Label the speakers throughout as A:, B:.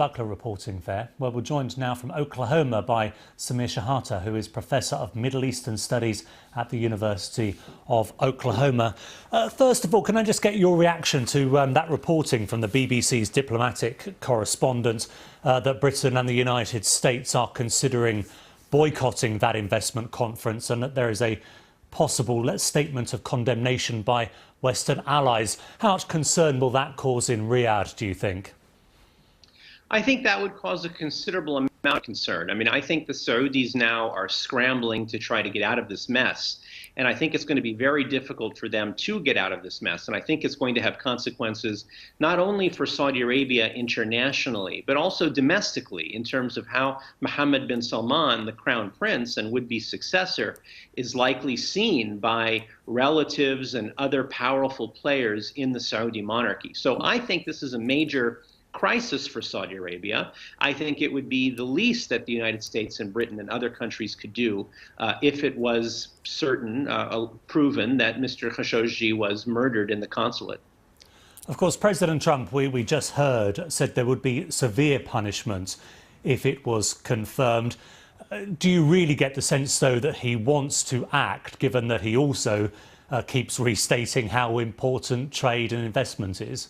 A: Buckler reporting there, where we're joined now from Oklahoma by Shehata, who is Professor of Middle Eastern Studies at the University of Oklahoma. First of all, can I just get your reaction to that reporting from the BBC's diplomatic correspondent that Britain and the United States are considering boycotting that investment conference and that there is a possible statement of condemnation by Western allies? How much concern will that cause in Riyadh, do you think?
B: I think that would cause a considerable amount of concern. I mean, I think the Saudis now are scrambling to try to get out of this mess. And I think it's going to be very difficult for them to get out of this mess. And I think it's going to have consequences not only for Saudi Arabia internationally, but also domestically in terms of how Mohammed bin Salman, the crown prince and would-be successor, is likely seen by relatives and other powerful players in the Saudi monarchy. So I think this is a major crisis for Saudi Arabia. I think it would be the least that the United States and Britain and other countries could do if it was proven that Mr. Khashoggi was murdered in the consulate.
A: Of course, President Trump, we just heard, said there would be severe punishment if it was confirmed. Do you really get the sense, though, that he wants to act, given that he also keeps restating how important trade and investment is?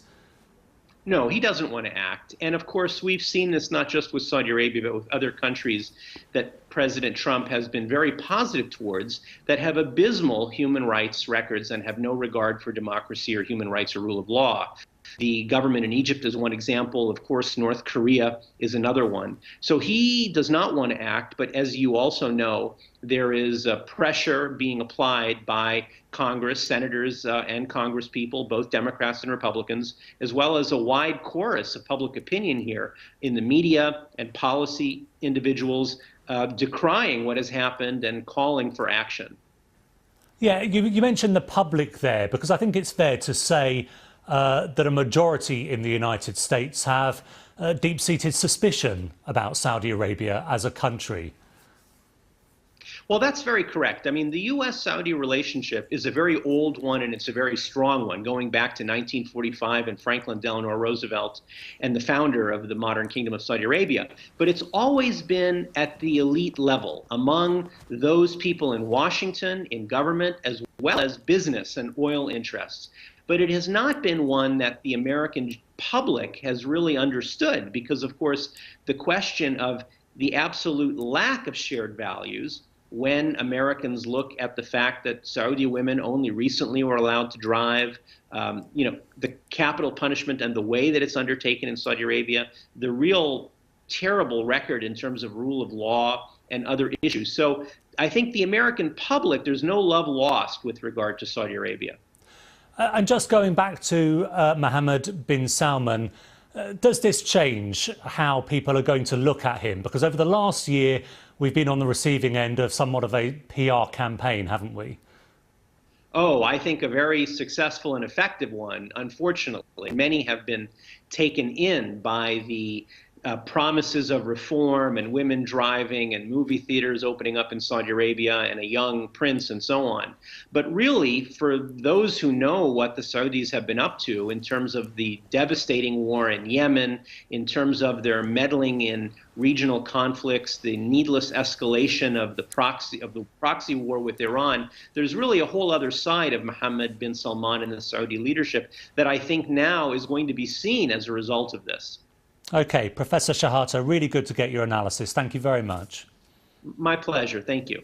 B: No, he doesn't want to act. And of course, we've seen this not just with Saudi Arabia, but with other countries that President Trump has been very positive towards that have abysmal human rights records and have no regard for democracy or human rights or rule of law. The government in Egypt is one example. Of course, North Korea is another one. So he does not want to act. But as you also know, there is pressure being applied by Congress, senators and congresspeople, both Democrats and Republicans, as well as a wide chorus of public opinion here in the media and policy individuals decrying what has happened and calling for action.
A: Yeah, you mentioned the public there, because I think it's fair to say that a majority in the United States have deep-seated suspicion about Saudi Arabia as a country.
B: Well, that's very correct. I mean, the U.S.-Saudi relationship is a very old one, and it's a very strong one, going back to 1945 and Franklin Delano Roosevelt and the founder of the modern Kingdom of Saudi Arabia. But it's always been at the elite level among those people in Washington, in government, as well as business and oil interests. But it has not been one that the American public has really understood because, of course, the question of the absolute lack of shared values when Americans look at the fact that Saudi women only recently were allowed to drive, the capital punishment and the way that it's undertaken in Saudi Arabia, the real terrible record in terms of rule of law and other issues. So I think the American public, there's no love lost with regard to Saudi Arabia.
A: And just going back to Mohammed bin Salman, does this change how people are going to look at him? Because over the last year, we've been on the receiving end of somewhat of a PR campaign, haven't we?
B: Oh, I think a very successful and effective one, unfortunately. Many have been taken in by the promises of reform and women driving and movie theaters opening up in Saudi Arabia and a young prince and so on. But really, for those who know what the Saudis have been up to in terms of the devastating war in Yemen, in terms of their meddling in regional conflicts, the needless escalation of the proxy war with Iran, there's really a whole other side of Mohammed bin Salman and the Saudi leadership that I think now is going to be seen as a result of this.
A: OK, Professor Shehata, really good to get your analysis. Thank you very much.
B: My pleasure. Thank you.